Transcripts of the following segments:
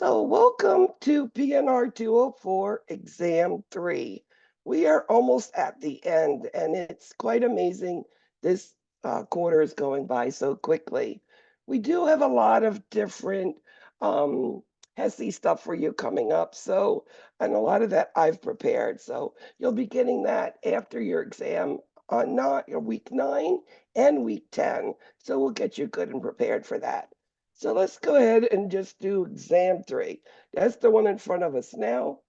So, welcome to PNR204 Exam 3. We are almost at the end, and it's quite amazing. This quarter is going by so quickly. We do have a lot of different um, HESI stuff for you coming up, and a lot of that I've prepared. So, you'll be getting that after your exam on not your week 9 and week 10. So, we'll get you good and prepared for that. So let's go ahead and just do exam 3. That's the one in front of us now.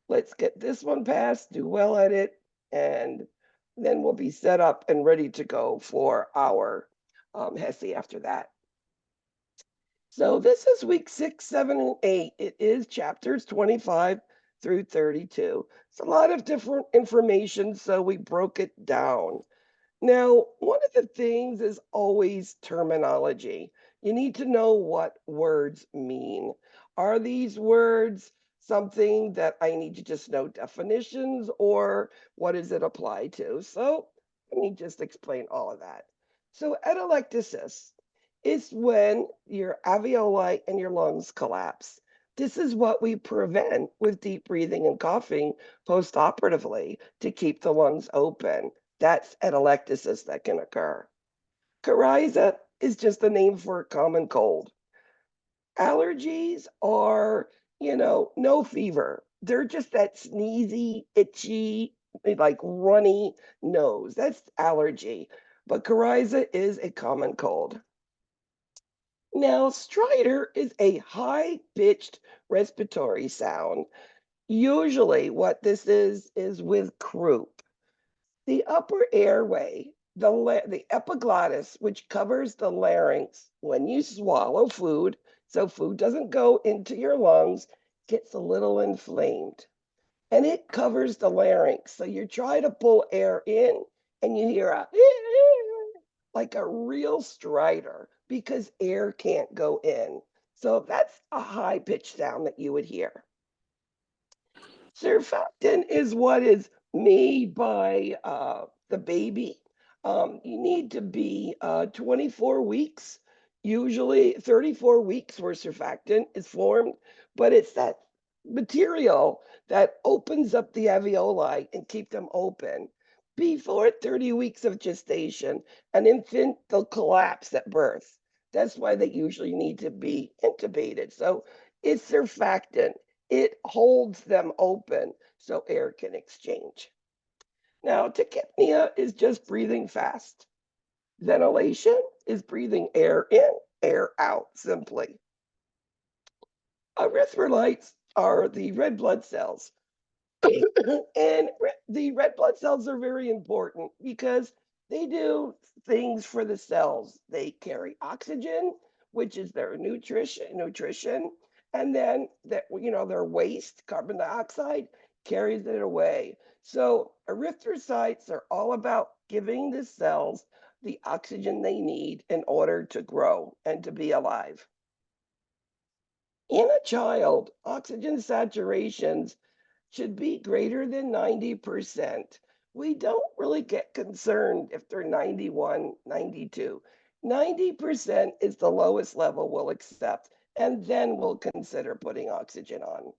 Let's get this one passed, do well at it, and then we'll be set up and ready to go for our HESI after that. So this is week 6, 7, and 8. It is chapters 25 through 32. It's a lot of different information, so we broke it down. Now, one of the things is always terminology. You need to know what words mean. Are these words something that I need to just know definitions, or what does it apply to? So let me just explain all of that. So atelectasis is when your alveoli and your lungs collapse. This is what we prevent with deep breathing and coughing postoperatively to keep the lungs open. That's atelectasis that can occur. Coryza is just a name for a common cold. Allergies are, no fever. They're just that sneezy, itchy, like runny nose. That's allergy. But coryza is a common cold. Now, stridor is a high-pitched respiratory sound. Usually what this is with croup. The upper airway, the epiglottis, which covers the larynx when you swallow food, so food doesn't go into your lungs, gets a little inflamed. And it covers the larynx. So you try to pull air in and you hear a like a real stridor because air can't go in. So that's a high pitched sound that you would hear. Surfactant is what is made by the baby. You need to be 24 weeks, usually 34 weeks where surfactant is formed, but it's that material that opens up the alveoli and keep them open. Before 30 weeks of gestation, an infant, they'll collapse at birth. That's why they usually need to be intubated. So it's surfactant. It holds them open so air can exchange. Now, tachypnea is just breathing fast. Ventilation is breathing air in, air out, simply. Erythrolytes are the red blood cells. And the red blood cells are very important because they do things for the cells. They carry oxygen, which is their nutrition, and then their waste, carbon dioxide, carries it away. So erythrocytes are all about giving the cells the oxygen they need in order to grow and to be alive. In a child, oxygen saturations should be greater than 90%. We don't really get concerned if they're 91, 92. 90% is the lowest level we'll accept, and then we'll consider putting oxygen on.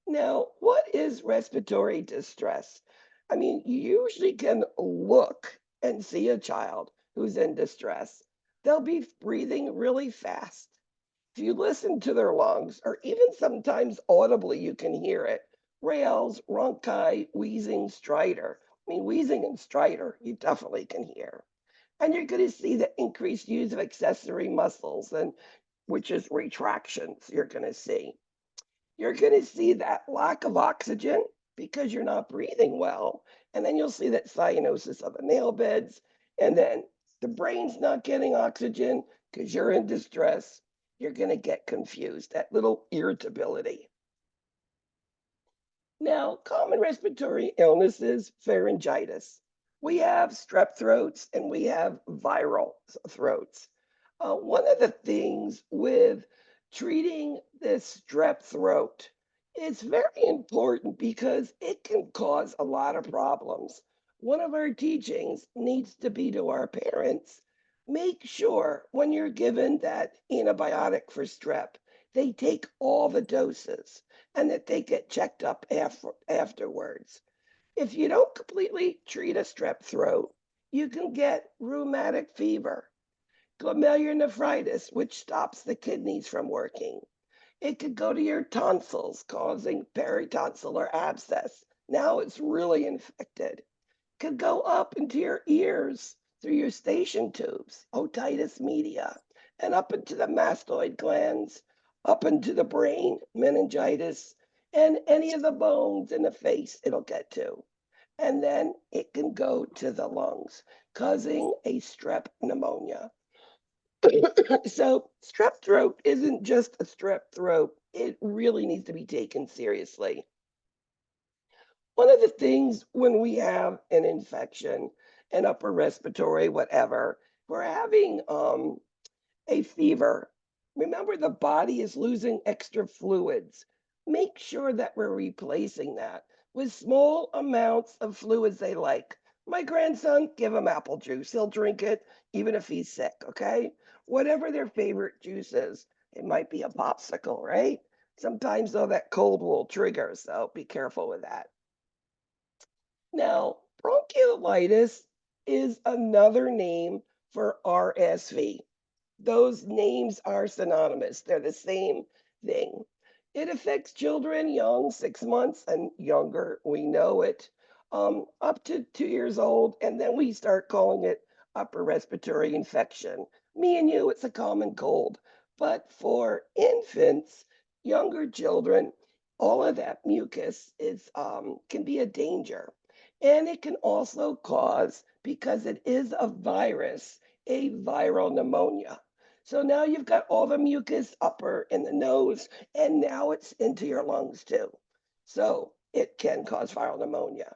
Now, what is respiratory distress? I mean, you usually can look and see a child who's in distress. They'll be breathing really fast. If you listen to their lungs, or even sometimes audibly, you can hear it. Rales, rhonchi, wheezing, stridor. I mean, wheezing and stridor, you definitely can hear. And you're going to see the increased use of accessory muscles, and which is retractions you're going to see. You're going to see that lack of oxygen because you're not breathing well. And then you'll see that cyanosis of the nail beds. And then the brain's not getting oxygen because you're in distress. You're going to get confused, that little irritability. Now, common respiratory illnesses, pharyngitis. We have strep throats and we have viral throats. One of the things with treating this strep throat is very important because it can cause a lot of problems. One of our teachings needs to be to our parents, make sure when you're given that antibiotic for strep they take all the doses and that they get checked up afterwards. If you don't completely treat a strep throat, you can get rheumatic fever, glomerulonephritis, which stops the kidneys from working. It could go to your tonsils, causing peritonsillar abscess. Now it's really infected. Could go up into your ears through your station tubes, otitis media, and up into the mastoid glands, up into the brain, meningitis, and any of the bones in the face it'll get to. And then it can go to the lungs, causing a strep pneumonia. So strep throat isn't just a strep throat. It really needs to be taken seriously. One of the things when we have an infection, an upper respiratory, whatever, we're having a fever. Remember, the body is losing extra fluids. Make sure that we're replacing that with small amounts of fluids they like. My grandson, give him apple juice. He'll drink it even if he's sick, okay? Whatever their favorite juice is. It might be a popsicle, right? Sometimes, though, that cold will trigger, so be careful with that. Now, bronchiolitis is another name for RSV. Those names are synonymous. They're the same thing. It affects children young, 6 months and younger. We know it. Up to 2 years old, and then we start calling it upper respiratory infection. Me and you, it's a common cold. But for infants, younger children, all of that mucus is can be a danger. And it can also cause, because it is a virus, a viral pneumonia. So now you've got all the mucus upper in the nose, and now it's into your lungs too. So it can cause viral pneumonia.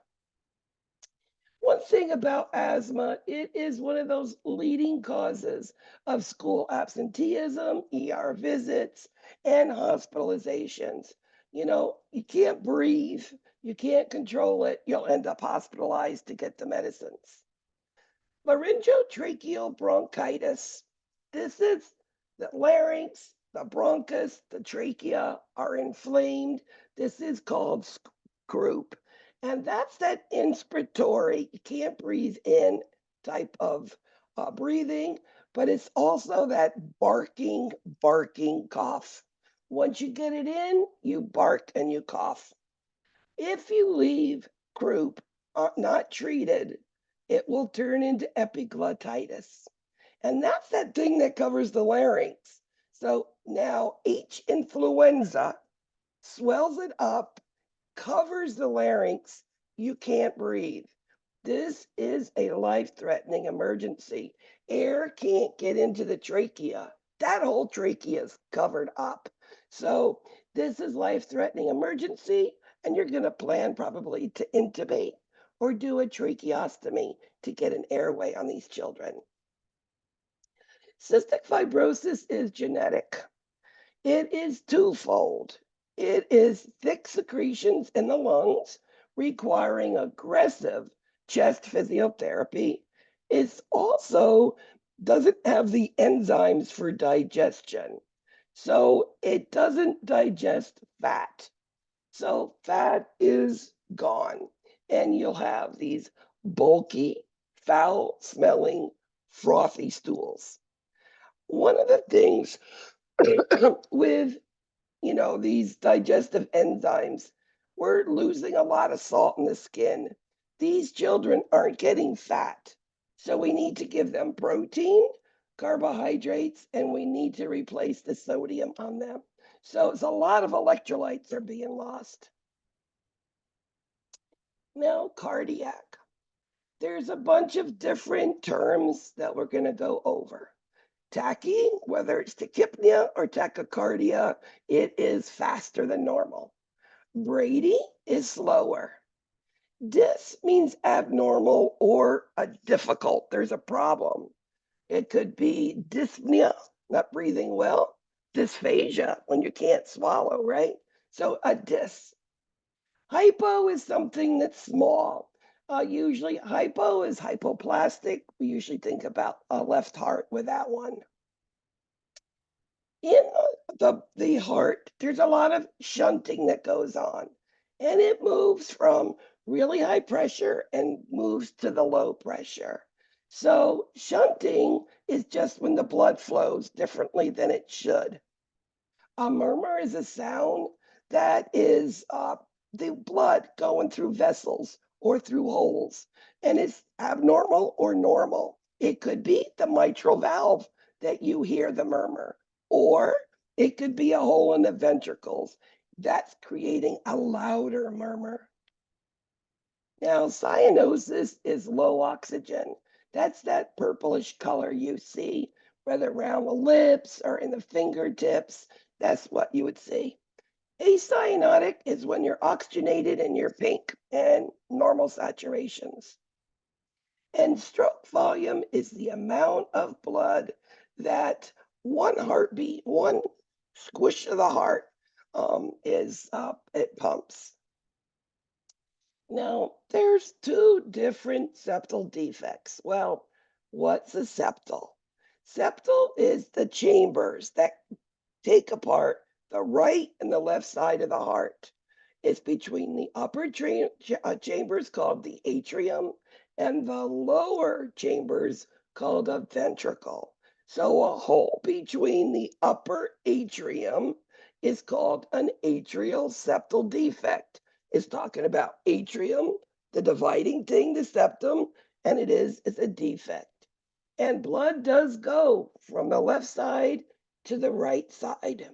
One thing about asthma, it is one of those leading causes of school absenteeism, ER visits, and hospitalizations. You know, you can't breathe, you can't control it, you'll end up hospitalized to get the medicines. Laryngotracheal bronchitis. This is the larynx, the bronchus, the trachea are inflamed. This is called croup. And that's that inspiratory, you can't breathe in type of breathing, but it's also that barking cough. Once you get it in, you bark and you cough. If you leave croup not treated, it will turn into epiglottitis. And that's that thing that covers the larynx. So now H influenza swells it up, covers the larynx. You can't breathe. This is a life-threatening emergency. Air can't get into the trachea. That whole trachea is covered up. So this is life-threatening emergency, and you're going to plan probably to intubate or do a tracheostomy to get an airway on these children. Cystic fibrosis is genetic. It is twofold. It is thick secretions in the lungs requiring aggressive chest physiotherapy. It also doesn't have the enzymes for digestion. So it doesn't digest fat. So fat is gone. And you'll have these bulky, foul smelling, frothy stools. One of the things with these digestive enzymes, we're losing a lot of salt in the skin. These children aren't getting fat. So we need to give them protein, carbohydrates, and we need to replace the sodium on them. So it's a lot of electrolytes are being lost. Now, cardiac. There's a bunch of different terms that we're going to go over. Tachy, whether it's tachypnea or tachycardia, it is faster than normal. Brady is slower. Dys means abnormal or a difficult. There's a problem. It could be dyspnea, not breathing well, dysphagia, when you can't swallow, right? So a dys. Hypo is something that's small. Usually hypo is hypoplastic. We usually think about a left heart with that one. In the heart, there's a lot of shunting that goes on, and it moves from really high pressure and moves to the low pressure. So shunting is just when the blood flows differently than it should. A murmur is a sound that is the blood going through vessels or through holes, and it's abnormal or normal. It could be the mitral valve that you hear the murmur, or it could be a hole in the ventricles that's creating a louder murmur. Now, cyanosis is low oxygen. That's that purplish color you see, whether around the lips or in the fingertips. That's what you would see. Acyanotic is when you're oxygenated and you're pink and normal saturations. And stroke volume is the amount of blood that one heartbeat, one squish of the heart it pumps. Now, there's two different septal defects. Well, what's a septal? Septal is the chambers that take apart the right and the left side of the heart. It's between the upper chambers called the atrium and the lower chambers called a ventricle. So a hole between the upper atrium is called an atrial septal defect. It's talking about atrium, the dividing thing, the septum, and it's a defect. And blood does go from the left side to the right side.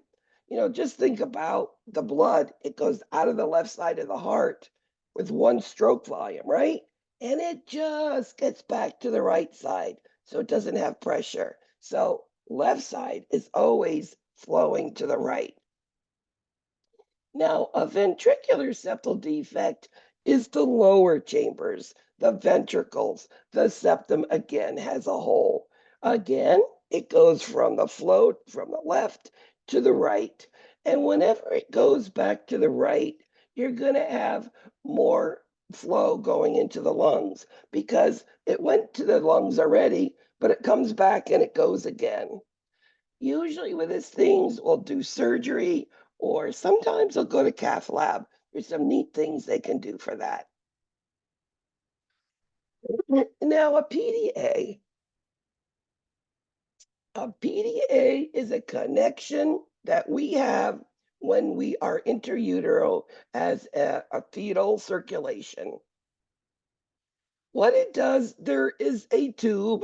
Just think about the blood. It goes out of the left side of the heart with one stroke volume, right? And it just gets back to the right side. So it doesn't have pressure. So left side is always flowing to the right. Now, a ventricular septal defect is the lower chambers, the ventricles. The septum again has a hole. Again, it goes from the flow from the left to the right. And whenever it goes back to the right, you're going to have more flow going into the lungs because it went to the lungs already, but it comes back and it goes again. Usually with these things, we'll do surgery or sometimes they'll go to cath lab. There's some neat things they can do for that. Now, a PDA is a connection that we have when we are interutero as a fetal circulation. What it does, there is a tube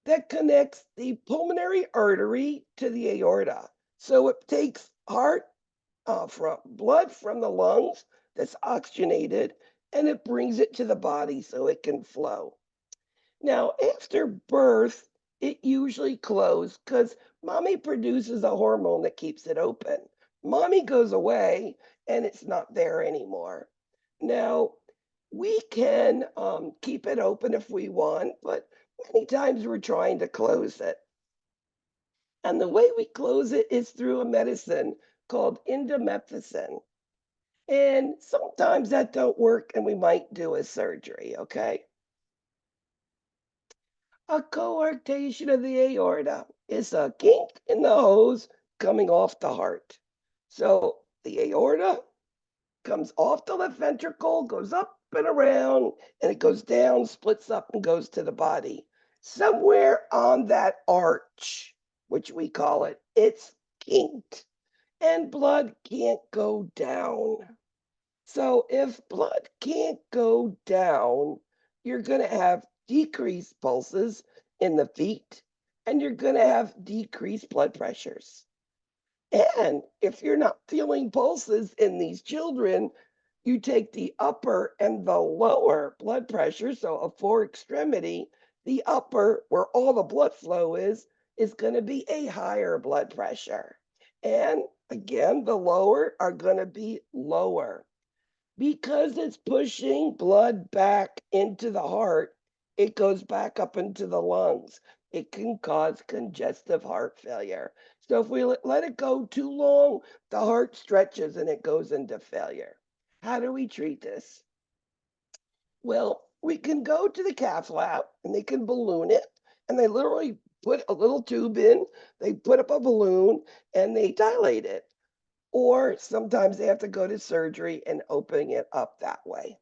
that connects the pulmonary artery to the aorta. So it takes heart from blood from the lungs that's oxygenated and it brings it to the body so it can flow. Now, after birth, it usually closes because mommy produces a hormone that keeps it open. Mommy goes away and it's not there anymore. Now, we can keep it open if we want, but many times we're trying to close it. And the way we close it is through a medicine called indomethacin. And sometimes that don't work and we might do a surgery, okay? A coarctation of the aorta is a kink in the hose coming off the heart. So the aorta comes off the left ventricle, goes up and around, and it goes down, splits up, and goes to the body. Somewhere on that arch, which we call it, it's kinked, and blood can't go down. So if blood can't go down, you're going to have decreased pulses in the feet and you're going to have decreased blood pressures. And if you're not feeling pulses in these children, you take the upper and the lower blood pressure. So a four extremity, the upper, where all the blood flow is going to be a higher blood pressure. And again, the lower are going to be lower. Because it's pushing blood back into the heart, it goes back up into the lungs. It can cause congestive heart failure. So if we let it go too long, the heart stretches and it goes into failure. How do we treat this? Well, we can go to the cath lab and they can balloon it and they literally put a little tube in, they put up a balloon, and they dilate it. Or sometimes they have to go to surgery and open it up that way.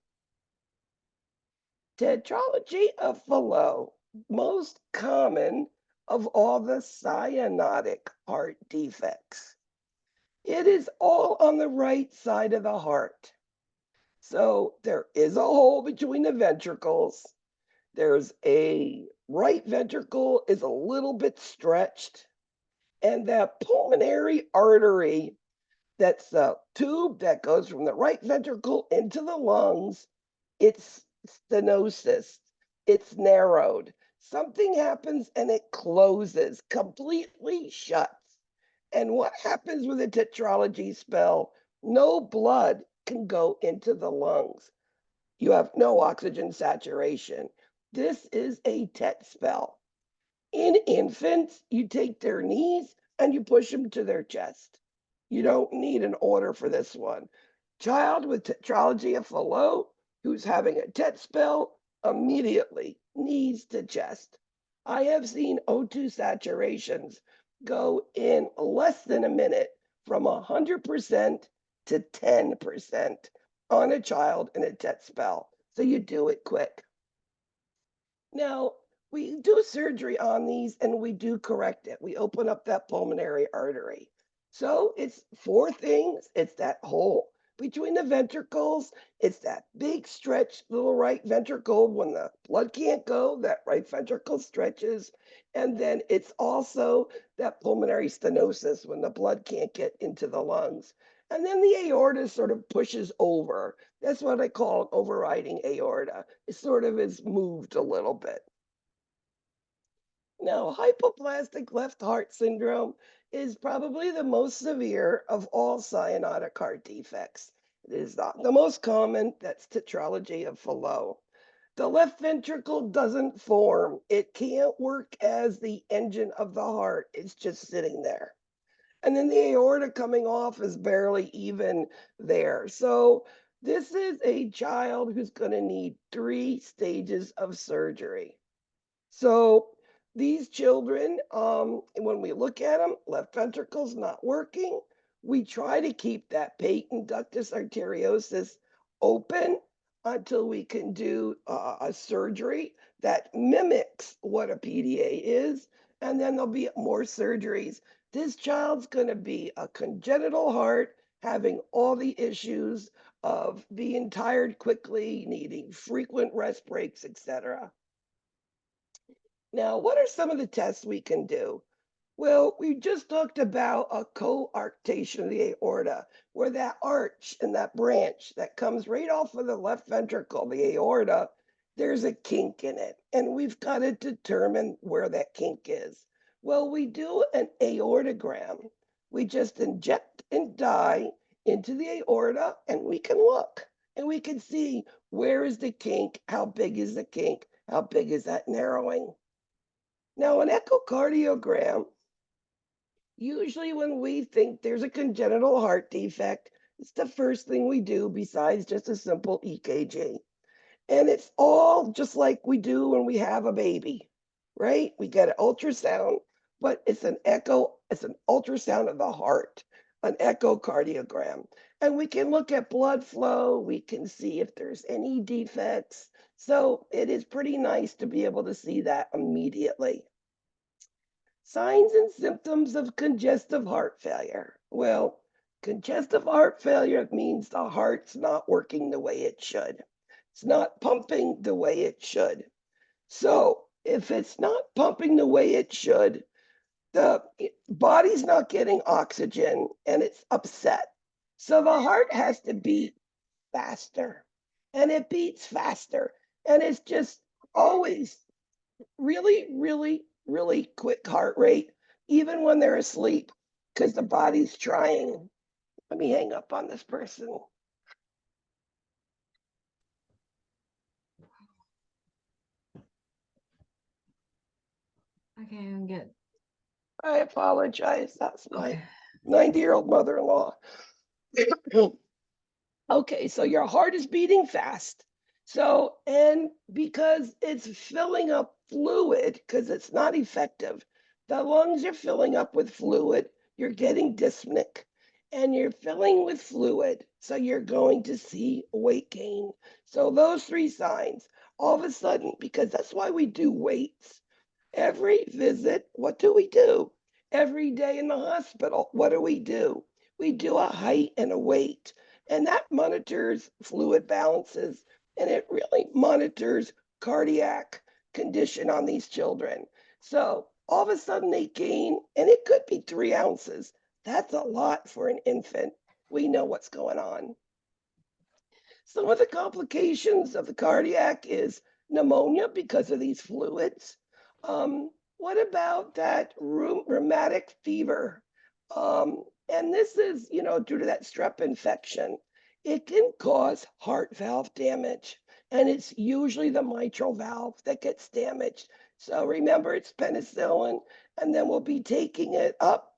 Tetralogy of Fallot, most common of all the cyanotic heart defects. It is all on the right side of the heart. So there is a hole between the ventricles. There's a right ventricle is a little bit stretched, and that pulmonary artery, that's the tube that goes from the right ventricle into the lungs, it's stenosis. It's narrowed. Something happens and it closes, completely shuts. And what happens with a tetralogy spell? No blood can go into the lungs. You have no oxygen saturation. This is a TET spell. In infants, you take their knees and you push them to their chest. You don't need an order for this one. Child with tetralogy of Fallot who's having a TET spell immediately knees to chest. I have seen O2 saturations go in less than a minute from 100% to 10% on a child in a TET spell. So you do it quick. Now, we do surgery on these and we do correct it. We open up that pulmonary artery. So it's four things. It's that hole between the ventricles. It's that big stretch little right ventricle when the blood can't go, that right ventricle stretches. And then it's also that pulmonary stenosis when the blood can't get into the lungs. And then the aorta sort of pushes over. That's what I call overriding aorta. It sort of is moved a little bit. Now, hypoplastic left heart syndrome is probably the most severe of all cyanotic heart defects. It is not the most common. That's tetralogy of Fallot. The left ventricle doesn't form. It can't work as the engine of the heart. It's just sitting there. And then the aorta coming off is barely even there. So this is a child who's going to need 3 stages of surgery. So these children, when we look at them, left ventricle's not working. We try to keep that patent ductus arteriosus open until we can do a surgery that mimics what a PDA is, and then there'll be more surgeries. This child's going to be a congenital heart, having all the issues of being tired quickly, needing frequent rest breaks, etc. Now, what are some of the tests we can do? Well, we just talked about a coarctation of the aorta, where that arch and that branch that comes right off of the left ventricle, the aorta, there's a kink in it, and we've got to determine where that kink is. Well, we do an aortogram. We just inject and dye into the aorta, and we can look, and we can see where is the kink, how big is the kink, how big is that narrowing. Now, an echocardiogram, usually when we think there's a congenital heart defect, it's the first thing we do besides just a simple EKG. And it's all just like we do when we have a baby, right? We get an ultrasound, but it's an ultrasound of the heart, an echocardiogram. And we can look at blood flow, we can see if there's any defects. So it is pretty nice to be able to see that immediately. Signs and symptoms of congestive heart failure. Well, congestive heart failure means the heart's not working the way it should. It's not pumping the way it should. So if it's not pumping the way it should, the body's not getting oxygen and it's upset. So the heart has to beat faster, and it beats faster. And it's just always really, really, really quick heart rate, even when they're asleep, because the body's trying. Let me hang up on this person. Okay, I'm good. I apologize. That's my 90-year-old mother-in-law. Okay, so your heart is beating fast. So, and because it's filling up fluid because it's not effective. The lungs are filling up with fluid. You're getting dyspneic and you're filling with fluid. So you're going to see weight gain. So those three signs, all of a sudden, because that's why we do weights. Every visit, what do we do? Every day in the hospital, what do? We do a height and a weight, and that monitors fluid balances, and it really monitors cardiac condition on these children. So all of a sudden they gain, and it could be 3 ounces. That's a lot for an infant. We know what's going on. Some of the complications of the cardiac is pneumonia because of these fluids. What about that rheumatic fever? And this is, due to that strep infection. It can cause heart valve damage, and it's usually the mitral valve that gets damaged. So remember, it's penicillin, and then we'll be taking it up,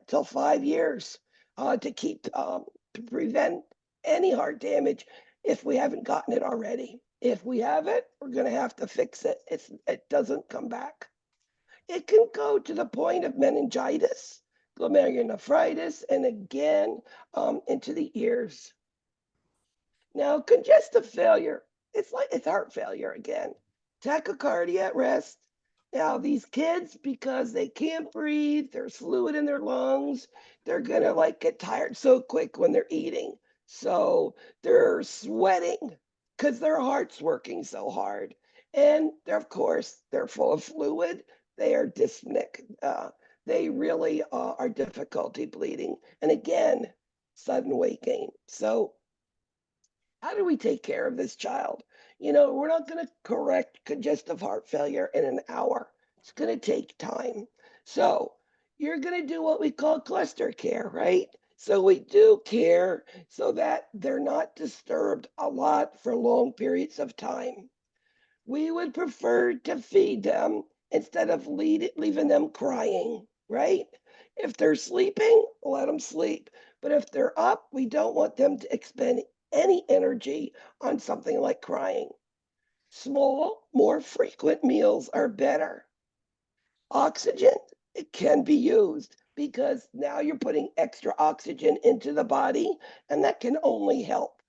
till 5 years to keep to prevent any heart damage if we haven't gotten it already. If we have it, we're going to have to fix it. It doesn't come back. It can go to the point of meningitis, glomerulonephritis, and again into the ears. Now, congestive failure, it's heart failure again. Tachycardia at rest. Now, these kids, because they can't breathe, there's fluid in their lungs, they're gonna get tired so quick when they're eating. So they're sweating because their heart's working so hard. And they're, of course, they're full of fluid. They are dyspneic. They really are difficulty bleeding. And again, sudden weight gain. So how do we take care of this child? We're not going to correct congestive heart failure in an hour. It's going to take time. So you're going to do what we call cluster care, right? So we do care so that they're not disturbed a lot for long periods of time. We would prefer to feed them instead of leaving them crying, right? If they're sleeping, let them sleep. But if they're up, we don't want them to expend any energy on something like crying. Small, more frequent meals are better. Oxygen, it can be used because now you're putting extra oxygen into the body, and that can only help.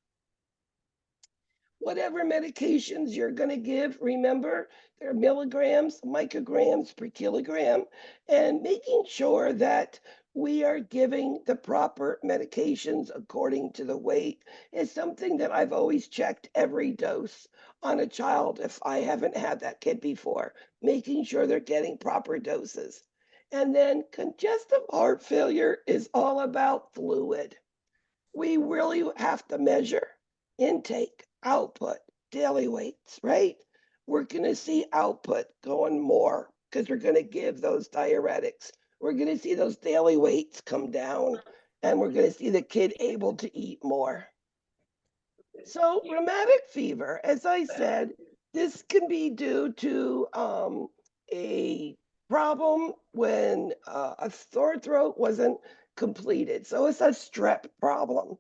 Whatever medications you're going to give, remember, they're milligrams, micrograms per kilogram, and making sure that we are giving the proper medications according to the weight is something that I've always checked every dose on a child if I haven't had that kid before, making sure they're getting proper doses. And then congestive heart failure is all about fluid. We really have to measure intake, output, daily weights, right? We're going to see output going more because we're going to give those diuretics. We're going to see those daily weights come down, and we're going to see the kid able to eat more. So rheumatic fever, as I said, this can be due to a problem when a sore throat wasn't completed. So it's a strep problem.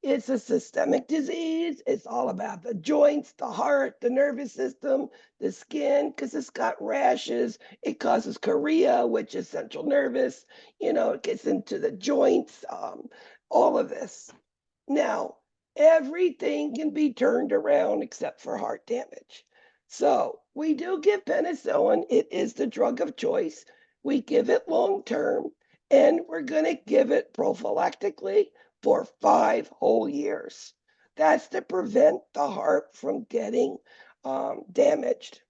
It's a systemic disease. It's all about the joints, the heart, the nervous system, the skin, because it's got rashes. It causes chorea, which is central nervous. It gets into the joints, all of this. Now, everything can be turned around except for heart damage. So we do give penicillin. It is the drug of choice. We give it long term, and we're going to give it prophylactically for 5 whole years. That's to prevent the heart from getting damaged.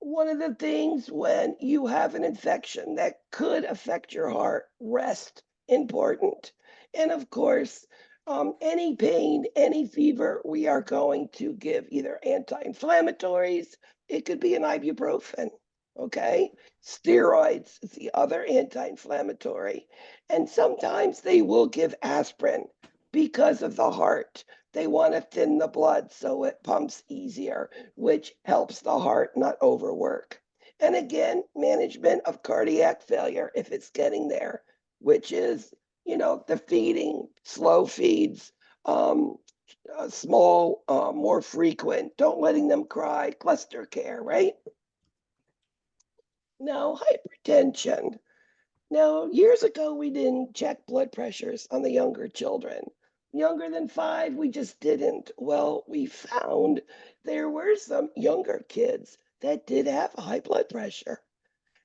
One of the things when you have an infection that could affect your heart, rest, important. And of course, any pain, any fever, we are going to give either anti-inflammatories. It could be an ibuprofen, okay? Steroids is the other anti-inflammatory. And sometimes they will give aspirin because of the heart. They want to thin the blood so it pumps easier, which helps the heart not overwork. And again, management of cardiac failure if it's getting there, which is, the feeding, slow feeds, small, more frequent. Don't letting them cry, cluster care, right? Now, hypertension. Now, years ago, we didn't check blood pressures on the younger children. Younger than 5, we just didn't. Well, we found there were some younger kids that did have high blood pressure.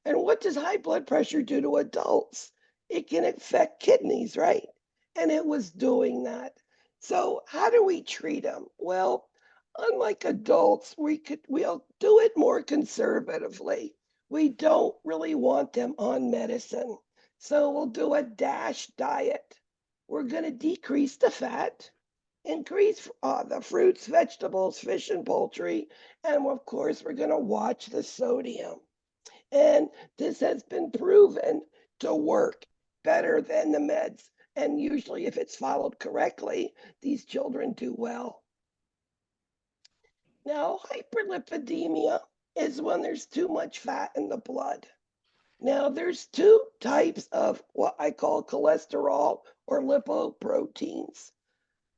And what does high blood pressure do to adults? It can affect kidneys, right? And it was doing that. So how do we treat them? Well, unlike adults, we'll do it more conservatively. We don't really want them on medicine. So we'll do a DASH diet. We're going to decrease the fat, increase the fruits, vegetables, fish, and poultry. And of course, we're going to watch the sodium. And this has been proven to work better than the meds. And usually, if it's followed correctly, these children do well. Now, hyperlipidemia is when there's too much fat in the blood. Now, there's two types of what I call cholesterol or lipoproteins.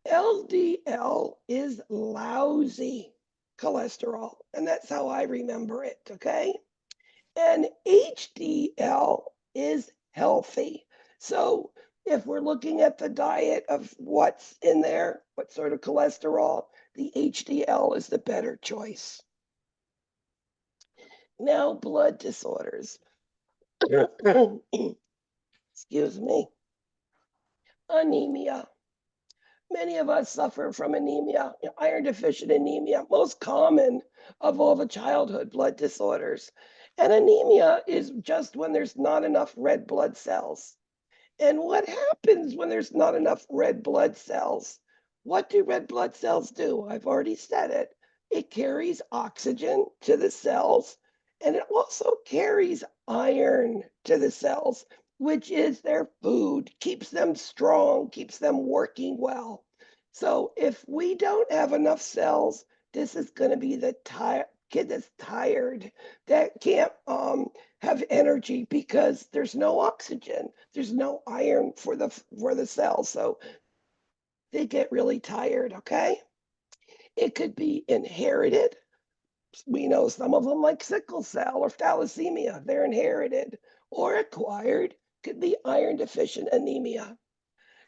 LDL is lousy cholesterol, and that's how I remember it, okay? And HDL is healthy. So if we're looking at the diet of what's in there, what sort of cholesterol, the HDL is the better choice. Now, blood disorders. Excuse me. Anemia. Many of us suffer from anemia, iron deficient anemia, most common of all the childhood blood disorders. And anemia is just when there's not enough red blood cells. And what happens when there's not enough red blood cells? What do red blood cells do? I've already said it. It carries oxygen to the cells, and it also carries iron to the cells, which is their food, keeps them strong, keeps them working well. So if we don't have enough cells, this is going to be the kid that's tired, that can't have energy because there's no oxygen, there's no iron for the cells, so they get really tired. Okay, it could be inherited. We know some of them, like sickle cell or thalassemia, they're inherited, or acquired. Could be iron deficient anemia.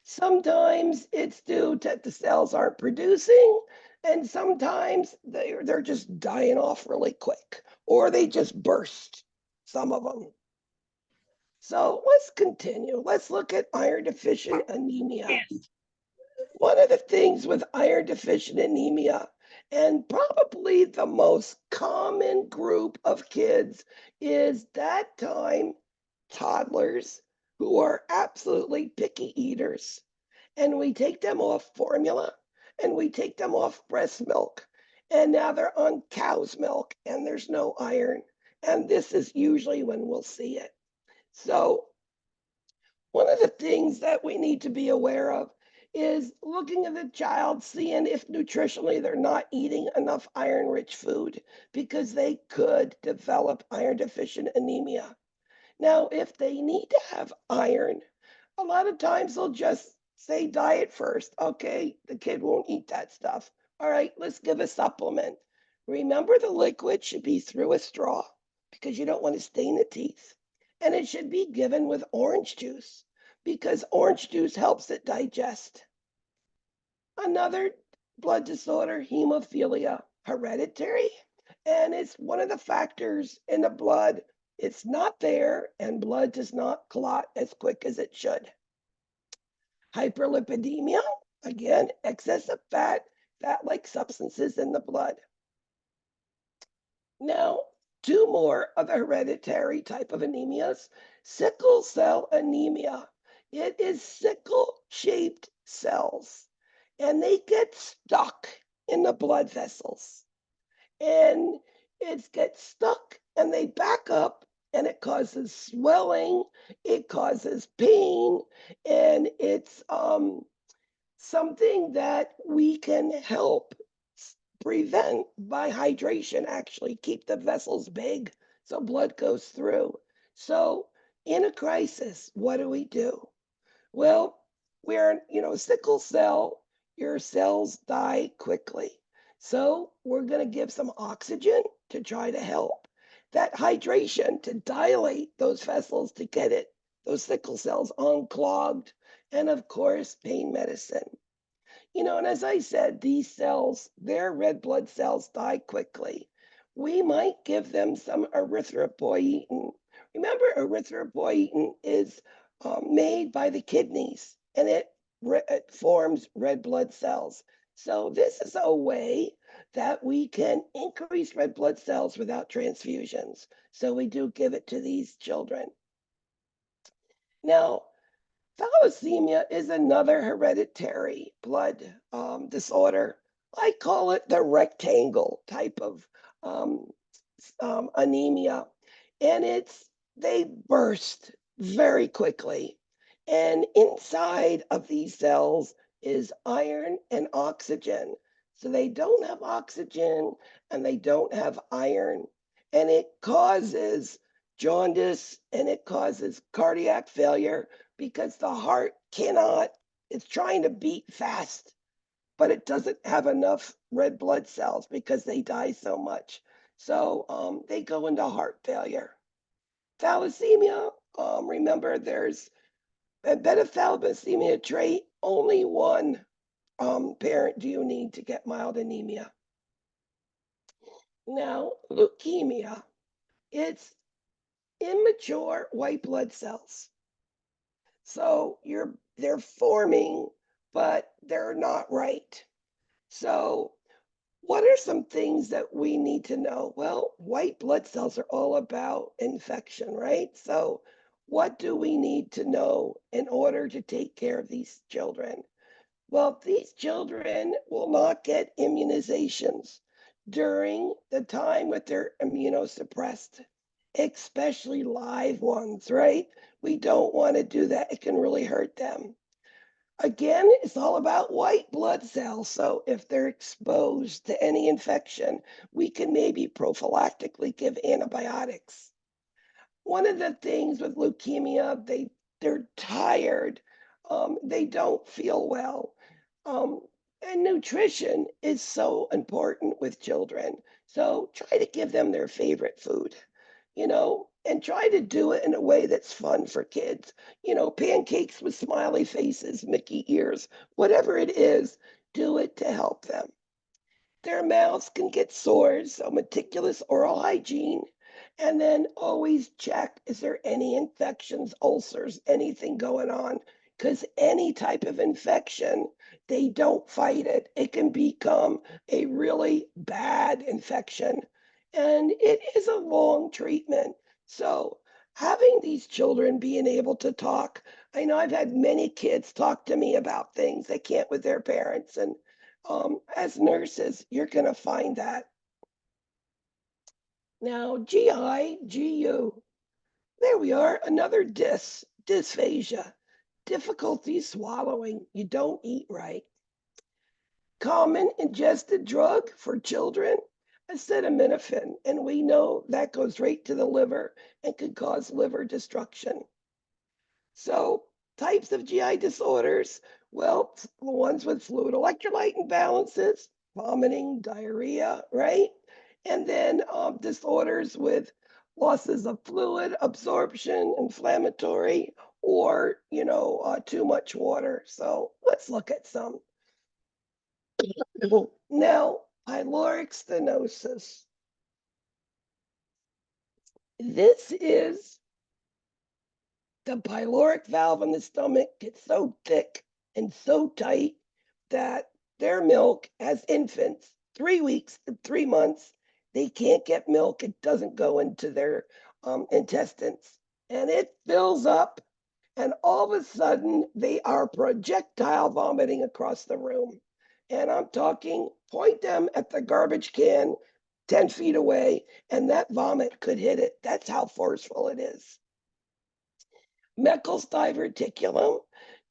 Sometimes it's due to the cells aren't producing, and sometimes they're just dying off really quick, or they just burst, some of them. So let's continue. Let's look at iron deficient anemia. One of the things with iron deficient anemia, and probably the most common group of kids, is that time toddlers who are absolutely picky eaters. And we take them off formula and we take them off breast milk. And now they're on cow's milk and there's no iron. And this is usually when we'll see it. So one of the things that we need to be aware of is looking at the child, seeing if nutritionally they're not eating enough iron-rich food, because they could develop iron deficient anemia. Now, if they need to have iron, a lot of times they'll just say diet first. Okay, the kid won't eat that stuff. All right, let's give a supplement. Remember, the liquid should be through a straw because you don't want to stain the teeth. And it should be given with orange juice because orange juice helps it digest. Another blood disorder, hemophilia, hereditary, and it's one of the factors in the blood. It's not there, and blood does not clot as quick as it should. Hyperlipidemia, again, excess of fat-like substances in the blood. Now, two more of the hereditary type of anemias. Sickle cell anemia. It is sickle-shaped cells, and they get stuck in the blood vessels. And it gets stuck, and they back up, and it causes swelling, it causes pain, and it's something that we can help prevent by hydration, actually keep the vessels big so blood goes through. So in a crisis, what do? Well, we're, sickle cell, your cells die quickly. So we're going to give some oxygen to try to help. That hydration to dilate those vessels to get those sickle cells unclogged. And of course, pain medicine. And as I said, these cells, their red blood cells die quickly. We might give them some erythropoietin. Remember, erythropoietin is made by the kidneys and it forms red blood cells. So, this is a way that we can increase red blood cells without transfusions. So, we do give it to these children. Now, thalassemia is another hereditary blood disorder. I call it the rectangle type of um, anemia, and they burst very quickly. And inside of these cells is iron and oxygen. So they don't have oxygen and they don't have iron, and it causes jaundice and it causes cardiac failure because the heart it's trying to beat fast, but it doesn't have enough red blood cells because they die so much. So they go into heart failure. Thalassemia, remember there's a beta thalassemia trait. Only one parent do you need to get mild anemia. Now, leukemia, it's immature white blood cells. So they're forming, but they're not right. So what are some things that we need to know? Well, white blood cells are all about infection, right? So what do we need to know in order to take care of these children? Well, these children will not get immunizations during the time that they're immunosuppressed, especially live ones, right? We don't want to do that. It can really hurt them. Again, it's all about white blood cells. So if they're exposed to any infection, we can maybe prophylactically give antibiotics. One of the things with leukemia, they're tired. They don't feel well. Um, and nutrition is so important with children. So try to give them their favorite food, and try to do it in a way that's fun for kids. Pancakes with smiley faces, Mickey ears, whatever it is, do it to help them. Their mouths can get sores, so meticulous oral hygiene. And then always check, is there any infections, ulcers, anything going on? Because any type of infection, they don't fight it. It can become a really bad infection. And it is a long treatment. So having these children being able to talk, I know I've had many kids talk to me about things they can't with their parents. And as nurses, you're going to find that. Now, GI, GU, there we are, another dysphagia, difficulty swallowing, you don't eat right. Common ingested drug for children, acetaminophen, and we know that goes right to the liver and could cause liver destruction. So, types of GI disorders, well, ones with fluid electrolyte imbalances, vomiting, diarrhea, right? And then disorders with losses of fluid absorption, inflammatory, or, too much water. So, let's look at some. Now, pyloric stenosis. This is the pyloric valve in the stomach gets so thick and so tight that their milk as infants, 3 weeks to 3 months, they can't get milk. It doesn't go into their intestines and it fills up. And all of a sudden, they are projectile vomiting across the room. And I'm talking, point them at the garbage can 10 feet away, and that vomit could hit it. That's how forceful it is. Meckel's diverticulum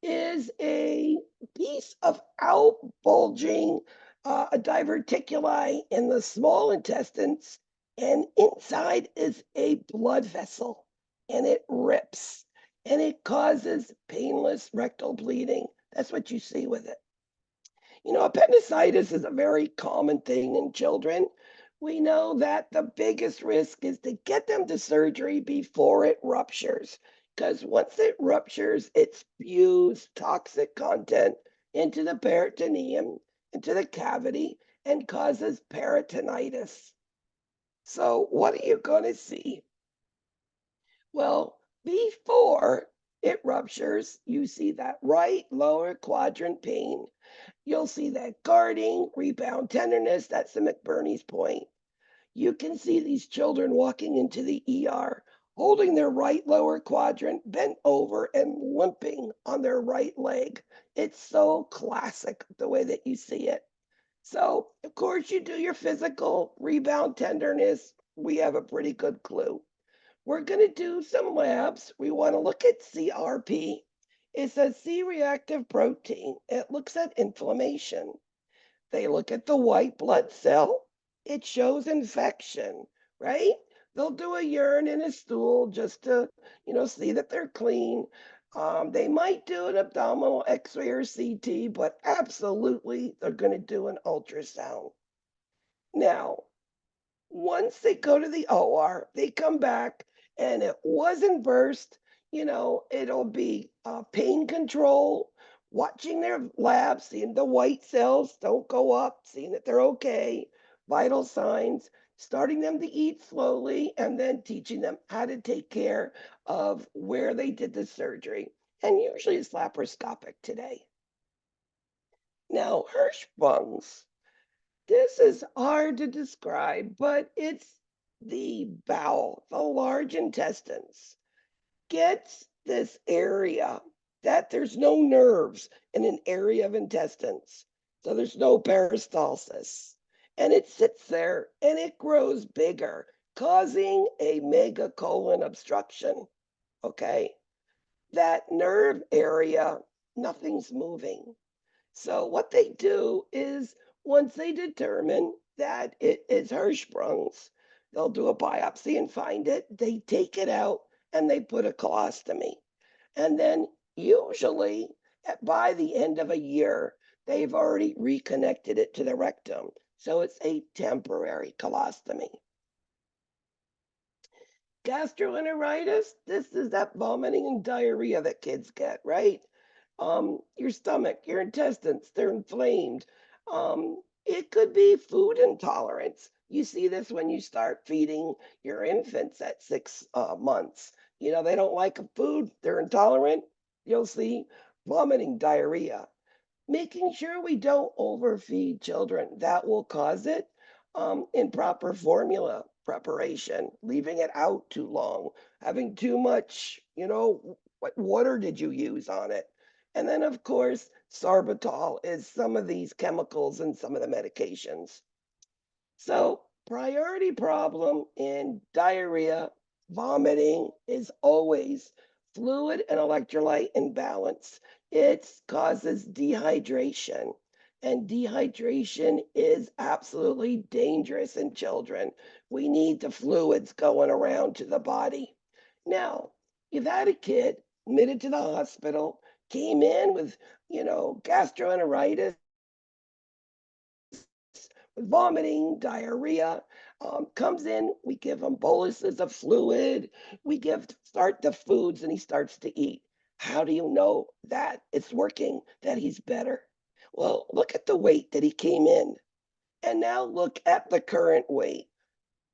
is a piece of outbulging diverticuli in the small intestines, and inside is a blood vessel, and it rips, and it causes painless rectal bleeding. That's what you see with it. Appendicitis is a very common thing in children. We know that the biggest risk is to get them to surgery before it ruptures, because once it ruptures, it spews toxic content into the peritoneum, into the cavity, and causes peritonitis. So, what are you going to see? Well, before it ruptures, you see that right lower quadrant pain. You'll see that guarding, rebound tenderness. That's the McBurney's point. You can see these children walking into the ER, holding their right lower quadrant, bent over and limping on their right leg. It's so classic the way that you see it. So, of course, you do your physical rebound tenderness. We have a pretty good clue. We're going to do some labs. We want to look at CRP. It's a C reactive protein. It looks at inflammation. They look at the white blood cell. It shows infection, right? They'll do a urine and a stool just to, see that they're clean. They might do an abdominal X-ray or CT, but absolutely they're going to do an ultrasound. Now, once they go to the OR, they come back and it wasn't burst, it'll be pain control, watching their labs, seeing the white cells don't go up, seeing that they're okay, vital signs, starting them to eat slowly, and then teaching them how to take care of where they did the surgery. And usually it's laparoscopic today. Now, Hirschsprung's. This is hard to describe, but it's the bowel, the large intestines, gets this area that there's no nerves in an area of intestines. So there's no peristalsis. And it sits there and it grows bigger, causing a megacolon obstruction. Okay. That nerve area, nothing's moving. So what they do is once they determine that it is Hirschsprung's, they'll do a biopsy and find it. They take it out and they put a colostomy. And then usually by the end of a year, they've already reconnected it to the rectum. So it's a temporary colostomy. Gastroenteritis, this is that vomiting and diarrhea that kids get, right? Your stomach, your intestines, they're inflamed. It could be food intolerance. You see this when you start feeding your infants at 6 months. They don't like food, they're intolerant. You'll see vomiting, diarrhea. Making sure we don't overfeed children, that will cause it. Improper formula preparation, leaving it out too long, having too much, what water did you use on it? And then, of course, sorbitol is some of these chemicals and some of the medications. So, priority problem in diarrhea, vomiting is always fluid and electrolyte imbalance. It causes dehydration, and dehydration is absolutely dangerous in children. We need the fluids going around to the body. Now, you've had a kid admitted to the hospital, came in with, gastroenteritis, vomiting, diarrhea, comes in, we give him boluses of fluid, we start the foods and he starts to eat. How do you know that it's working, that he's better? Well, look at the weight that he came in. And now look at the current weight.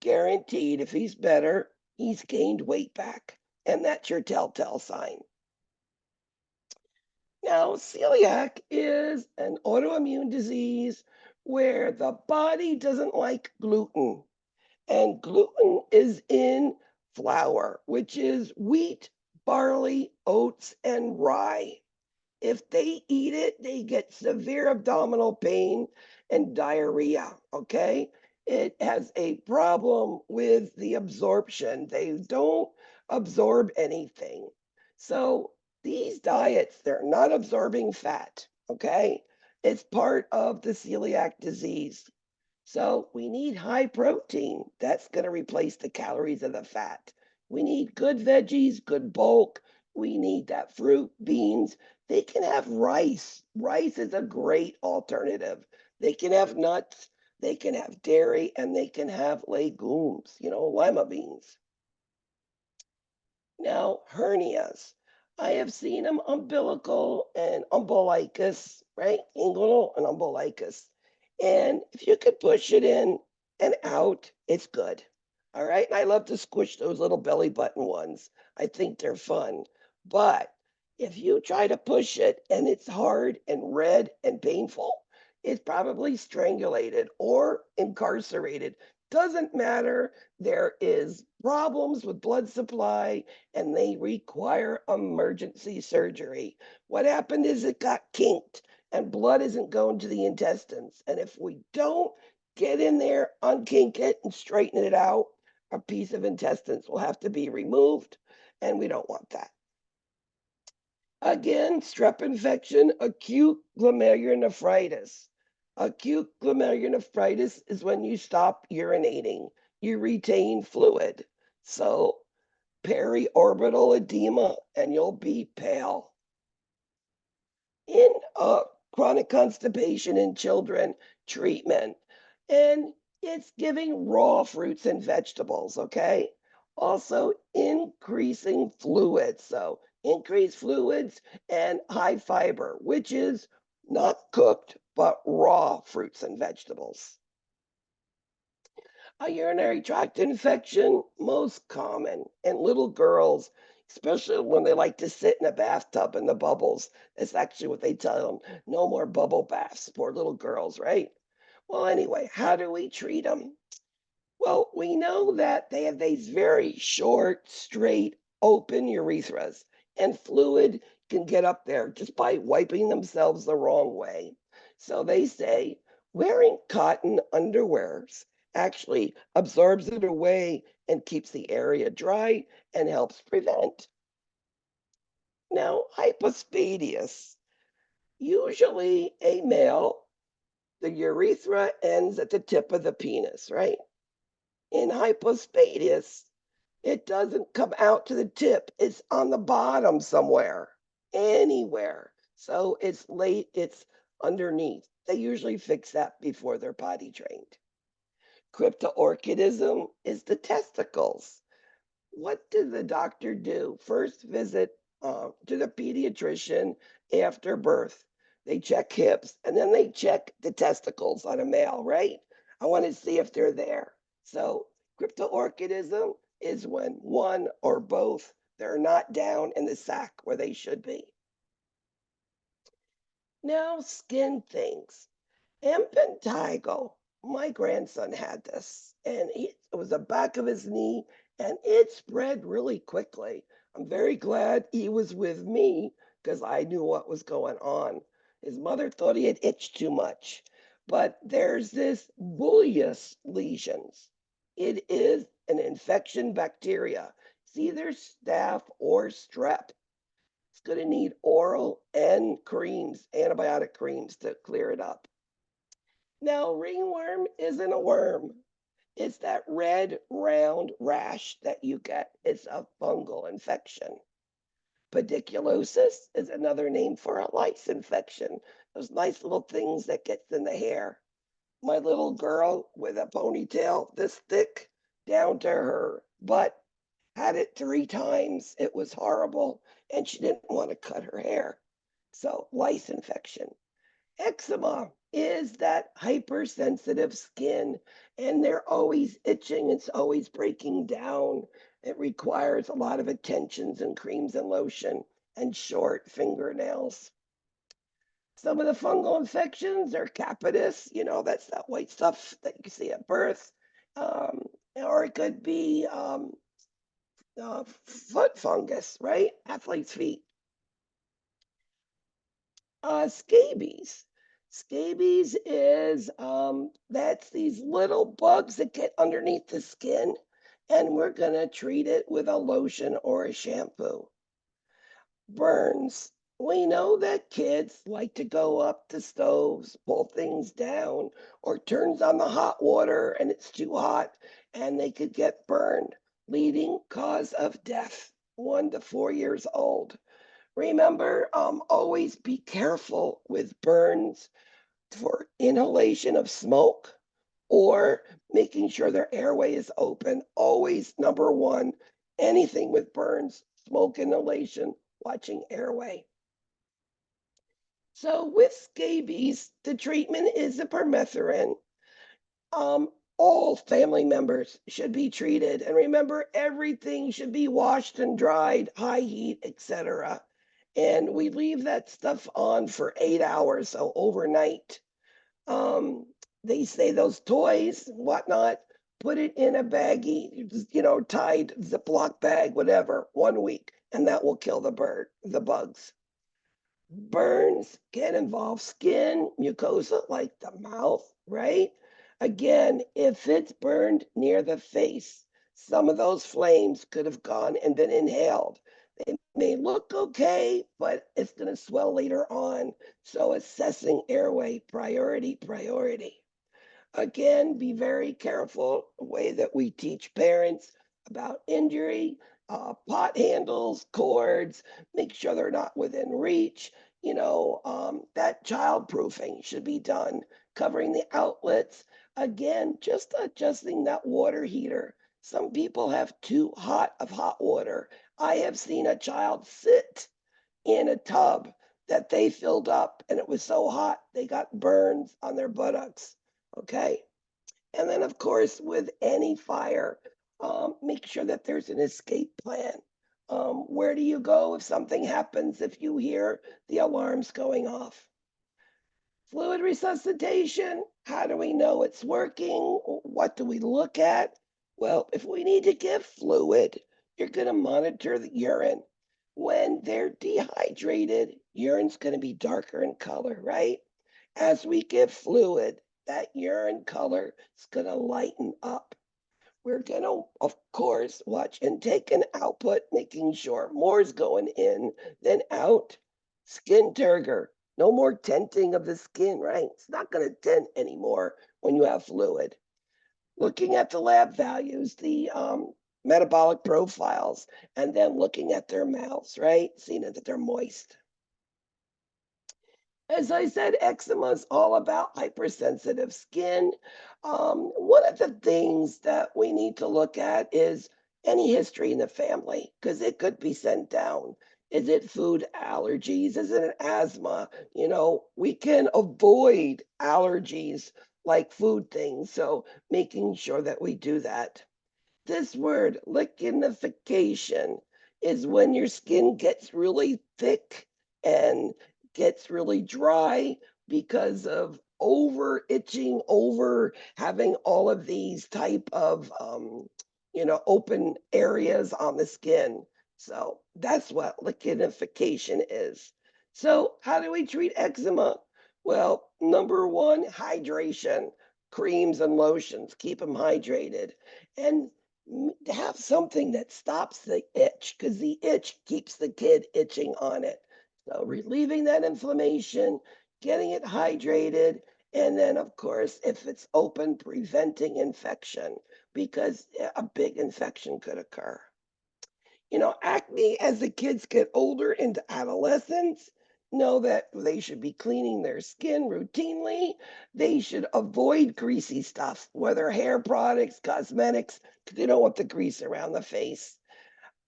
Guaranteed, if he's better, he's gained weight back. And that's your telltale sign. Now, celiac is an autoimmune disease where the body doesn't like gluten, and gluten is in flour, which is wheat, barley, oats, and rye. If they eat it, they get severe abdominal pain and diarrhea, okay? It has a problem with the absorption. They don't absorb anything. So these diets, they're not absorbing fat, okay? It's part of the celiac disease. So we need high protein. That's going to replace the calories of the fat. We need good veggies, good bulk. We need that fruit, beans, They can have rice. Rice is a great alternative. They can have nuts, they can have dairy, and they can have legumes, lima beans. Now, hernias. I have seen them umbilical and umbilicus, right? Inguinal and umbilicus. And if you could push it in and out, it's good. All right. And I love to squish those little belly button ones. I think they're fun. But if you try to push it and it's hard and red and painful, it's probably strangulated or incarcerated. Doesn't matter. There is problems with blood supply and they require emergency surgery. What happened is it got kinked and blood isn't going to the intestines. And if we don't get in there, unkink it, and straighten it out, a piece of intestines will have to be removed, and we don't want that. Again, strep infection, acute glomerulonephritis. Acute glomerulonephritis is when you stop urinating, you retain fluid. So periorbital edema, and you'll be pale. In chronic constipation in children, treatment, and it's giving raw fruits and vegetables, okay? Also, increasing fluids. So, increased fluids and high fiber, which is not cooked, but raw fruits and vegetables. A urinary tract infection, most common in little girls, especially when they like to sit in a bathtub in the bubbles. That's actually what they tell them. No more bubble baths, poor little girls, right? Well, anyway, how do we treat them? Well, we know that they have these very short, straight, open urethras, and fluid can get up there just by wiping themselves the wrong way. So they say wearing cotton underwears actually absorbs it away and keeps the area dry and helps prevent. Now, hypospadias, usually a male, the urethra ends at the tip of the penis, right? In hypospadias, it doesn't come out to the tip. It's on the bottom somewhere, anywhere. So it's late, it's underneath. They usually fix that before they're potty trained. Cryptorchidism is the testicles. What did the doctor do? First visit to the pediatrician after birth. They check hips and then they check the testicles on a male, right? I want to see if they're there. So, cryptorchidism is when one or both they're not down in the sac where they should be. Now, skin things. Impetigo. My grandson had this, and it was the back of his knee, and it spread really quickly. I'm very glad he was with me because I knew what was going on. His mother thought he had itched too much, but there's this bullous lesions. It is an infection bacteria. It's either staph or strep. It's going to need oral and creams, antibiotic creams to clear it up. Now, ringworm isn't a worm. It's that red, round rash that you get. It's a fungal infection. Pediculosis is another name for a lice infection. Those nice little things that gets in the hair. My little girl with a ponytail this thick down to her butt had it 3 times. It was horrible, and she didn't want to cut her hair. So, lice infection. Eczema is that hypersensitive skin, and they're always itching, it's always breaking down. It requires a lot of attentions and creams and lotion and short fingernails. Some of the fungal infections are capitis, that's that white stuff that you see at birth. Or it could be foot fungus, right? Athlete's feet. Scabies. Scabies is that's these little bugs that get underneath the skin, and we're gonna treat it with a lotion or a shampoo. Burns. We know that kids like to go up to stoves, pull things down, or turns on the hot water and it's too hot, and they could get burned. Leading cause of death, 1 to 4 years old. Remember, always be careful with burns for inhalation of smoke or making sure their airway is open. Always number one, anything with burns, smoke inhalation, watching airway. So with scabies, the treatment is a permethrin. Um, all family members should be treated. And remember, everything should be washed and dried, high heat, etc. And we leave that stuff on for 8 hours, so overnight. Um, they say those toys, whatnot, put it in a baggie, tied Ziploc bag, whatever, 1 week, and that will kill the bugs. Burns can involve skin, mucosa like the mouth, right? Again, if it's burned near the face, some of those flames could have gone and been inhaled. They may look okay, but it's going to swell later on. So assessing airway, priority. Again, be very careful the way that we teach parents about injury, pot handles, cords, make sure they're not within reach. That child proofing should be done, covering the outlets. Again, just adjusting that water heater. Some people have too hot of hot water. I have seen a child sit in a tub that they filled up and it was so hot they got burns on their buttocks. Okay. And then, of course, with any fire, make sure that there's an escape plan. Where do you go if something happens, if you hear the alarms going off? Fluid resuscitation, how do we know it's working? What do we look at? Well, if we need to give fluid, you're going to monitor the urine. When they're dehydrated, urine's going to be darker in color, right? As we give fluid, that urine color is going to lighten up. We're going to, of course, watch intake and output, making sure more is going in than out. Skin turgor, no more tenting of the skin, right? It's not going to tent anymore when you have fluid. Looking at the lab values, the metabolic profiles, and then looking at their mouths, right? Seeing that they're moist. As I said, eczema is all about hypersensitive skin. One of the things that we need to look at is any history in the family, because it could be sent down. Is it food allergies? Is it an asthma? We can avoid allergies like food things. So making sure that we do that. This word, lichenification, is when your skin gets really thick and gets really dry because of over itching, over having all of these type of, open areas on the skin. So that's what lichenification is. So how do we treat eczema? Well, number one, hydration, creams and lotions, keep them hydrated. And have something that stops the itch because the itch keeps the kid itching on it. So relieving that inflammation, getting it hydrated, and then of course, if it's open, preventing infection because a big infection could occur. Acne as the kids get older into adolescence, know that they should be cleaning their skin routinely. They should avoid greasy stuff, whether hair products, cosmetics, 'cause they don't want the grease around the face.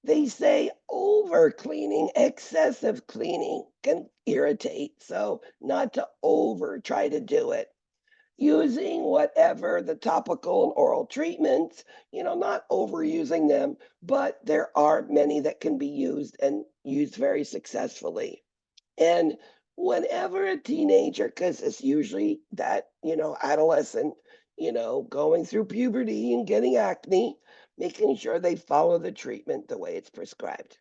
They say over cleaning, excessive cleaning can irritate. So not to over try to do it using whatever the topical and oral treatments, not overusing them, but there are many that can be used and used very successfully. And whenever a teenager, because it's usually that, adolescent, going through puberty and getting acne, making sure they follow the treatment the way it's prescribed.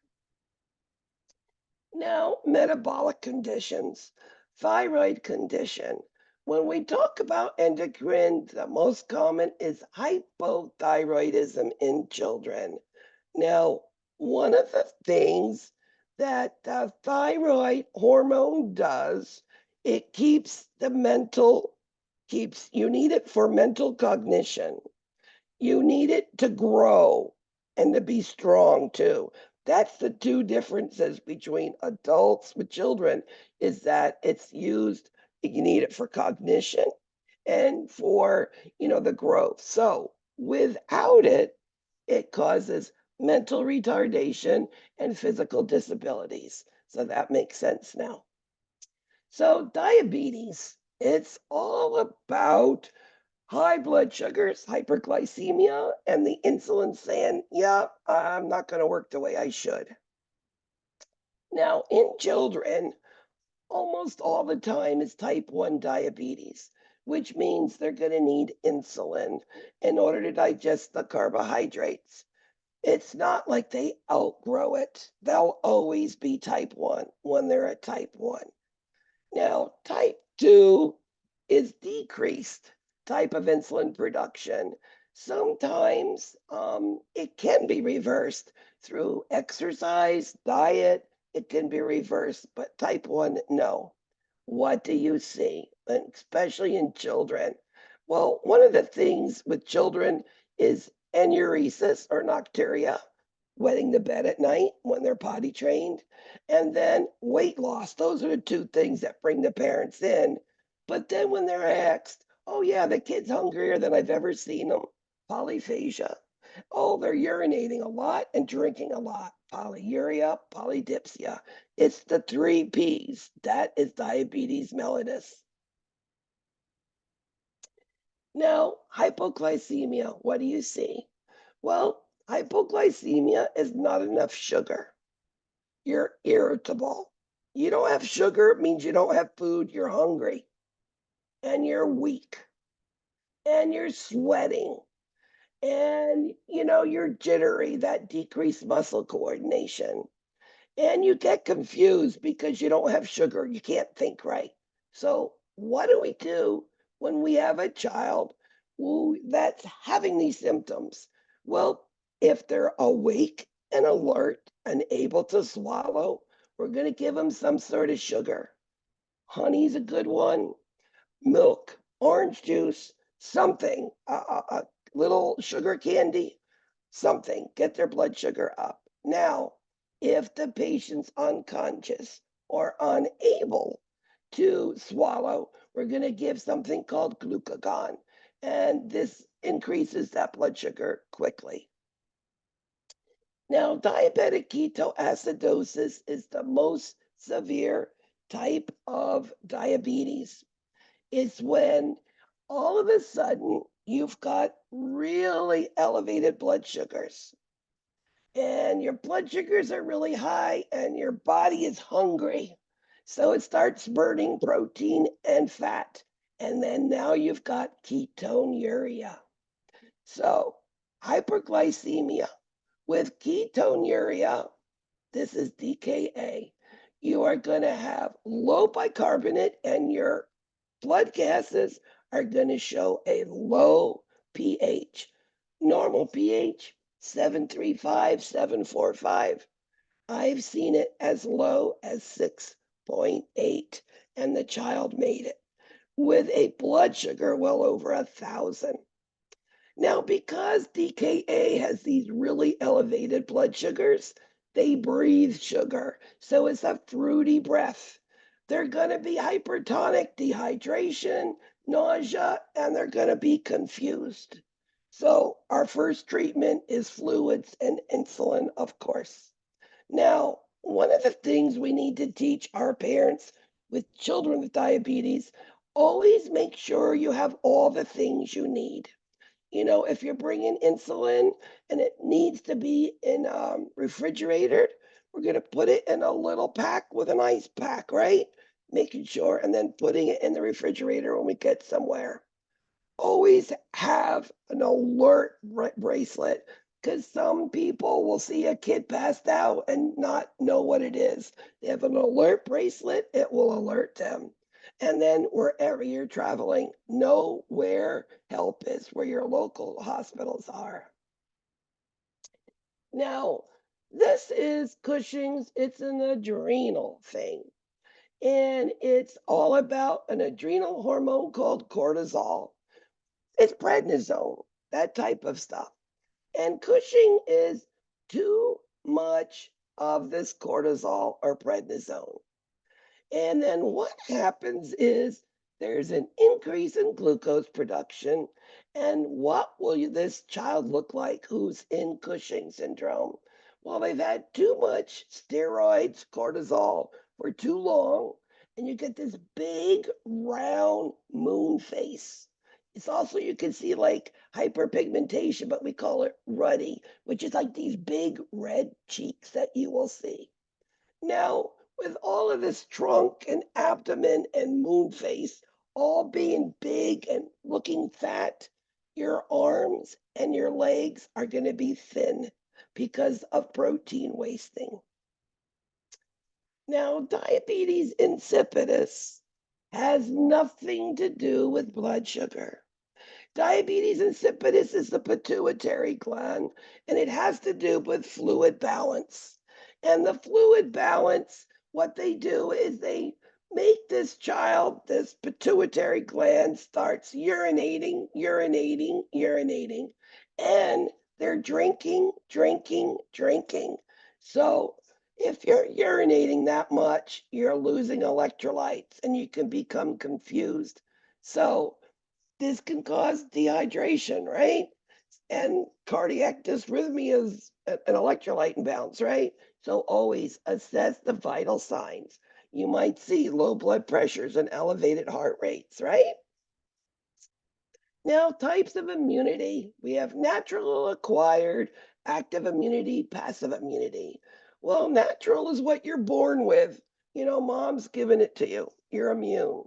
Now, metabolic conditions, thyroid condition. When we talk about endocrine, the most common is hypothyroidism in children. Now, one of the things that the thyroid hormone does, it keeps you need it for mental cognition. You need it to grow and to be strong too. That's the two differences between adults with children is that it's used, you need it for cognition and for, the growth. So without it, it causes mental retardation and physical disabilities. So that makes sense now. So diabetes, it's all about high blood sugars, hyperglycemia, and the insulin saying, yeah, I'm not going to work the way I should. Now, in children, almost all the time is type 1 diabetes, which means they're going to need insulin in order to digest the carbohydrates. It's not like they outgrow it. They'll always be type 1 when they're at type 1. Now, type 2 is decreased type of insulin production. Sometimes it can be reversed through exercise, diet, it can be reversed, but type 1, no. What do you see, and especially in children? Well, one of the things with children is enuresis or nocturia, wetting the bed at night when they're potty trained, and then weight loss. Those are the two things that bring the parents in. But then when they're asked, oh, yeah, the kid's hungrier than I've ever seen them, polyphagia. Oh, they're urinating a lot and drinking a lot, polyuria, polydipsia. It's the three P's. That is diabetes mellitus. Now, hypoglycemia, what do you see? Well, hypoglycemia is not enough sugar. You're irritable. You don't have sugar, it means you don't have food, you're hungry, and you're weak, and you're sweating, and you're jittery, that decreased muscle coordination. And you get confused because you don't have sugar, you can't think right. So, what do we do when we have a child that's having these symptoms? Well, if they're awake and alert and able to swallow, we're going to give them some sort of sugar. Honey's a good one, milk, orange juice, something, a little sugar candy, something, get their blood sugar up. Now, if the patient's unconscious or unable to swallow, we're going to give something called glucagon, and this increases that blood sugar quickly. Now, diabetic ketoacidosis is the most severe type of diabetes. It's when all of a sudden you've got really elevated blood sugars and your blood sugars are really high and your body is hungry. So it starts burning protein and fat. And then now you've got ketonuria. So hyperglycemia with ketonuria, this is DKA, you are going to have low bicarbonate and your blood gases are going to show a low pH. Normal pH, 735, 745. I've seen it as low as 6.8, and the child made it with a blood sugar well over 1,000. Now, because DKA has these really elevated blood sugars, they breathe sugar. So it's a fruity breath. They're going to be hypertonic, dehydration, nausea, and they're going to be confused. So our first treatment is fluids and insulin, of course. Now, one of the things we need to teach our parents with children with diabetes, always make sure you have all the things you need. If you're bringing insulin and it needs to be in refrigerated, we're going to put it in a little pack with an ice pack, right? Making sure, and then putting it in the refrigerator when we get somewhere. Always have an alert bracelet because some people will see a kid passed out and not know what it is. They have an alert bracelet, it will alert them. And then wherever you're traveling, know where help is, where your local hospitals are. Now, this is Cushing's, it's an adrenal thing. And it's all about an adrenal hormone called cortisol. It's prednisone, that type of stuff. And Cushing is too much of this cortisol or prednisone. And then what happens is there's an increase in glucose production. And what will this child look like who's in Cushing syndrome? Well, they've had too much steroids, cortisol for too long, and you get this big round moon face. It's also, you can see like hyperpigmentation, but we call it ruddy, which is like these big red cheeks that you will see. Now, with all of this trunk and abdomen and moon face all being big and looking fat, your arms and your legs are going to be thin because of protein wasting. Now, diabetes insipidus has nothing to do with blood sugar. Diabetes insipidus is the pituitary gland, and it has to do with fluid balance. And the fluid balance, what they do is they make this child, this pituitary gland starts urinating, urinating, urinating, and they're drinking, drinking, drinking. So if you're urinating that much, you're losing electrolytes and you can become confused. So this can cause dehydration, right? And cardiac dysrhythmia is an electrolyte imbalance, right? So always assess the vital signs. You might see low blood pressures and elevated heart rates, right? Now, types of immunity. We have natural or acquired, active immunity, passive immunity. Well, natural is what you're born with. Mom's giving it to you. You're immune.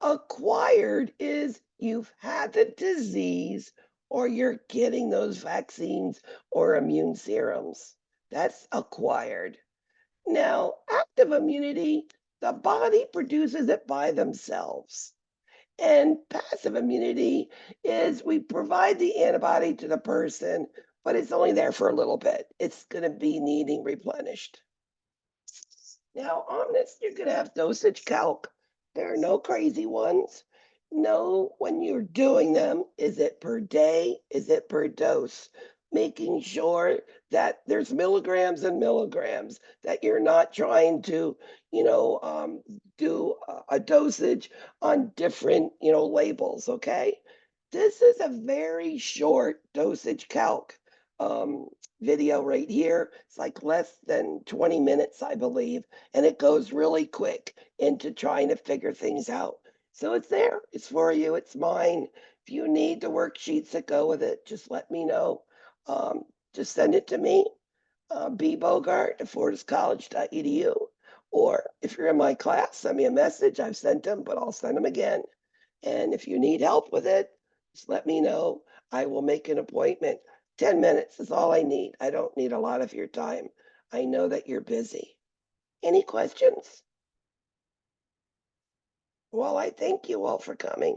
Acquired is you've had the disease or you're getting those vaccines or immune serums. That's acquired. Now, active immunity, the body produces it by themselves. And passive immunity is we provide the antibody to the person, but it's only there for a little bit. It's going to be needing replenished. Now, on this, you're going to have dosage calc. There are no crazy ones. Know when you're doing them, is it per day? Is it per dose? Making sure that there's milligrams and milligrams, that you're not trying to, do a dosage on different, labels, okay? This is a very short dosage calc video right here. It's like less than 20 minutes, I believe, and it goes really quick into trying to figure things out. So it's there. It's for you. It's mine. If you need the worksheets that go with it, just let me know. Just send it to me, bbogart at fortiscollege.edu. Or if you're in my class, send me a message. I've sent them, but I'll send them again. And if you need help with it, just let me know. I will make an appointment. 10 minutes is all I need. I don't need a lot of your time. I know that you're busy. Any questions? Well, I thank you all for coming.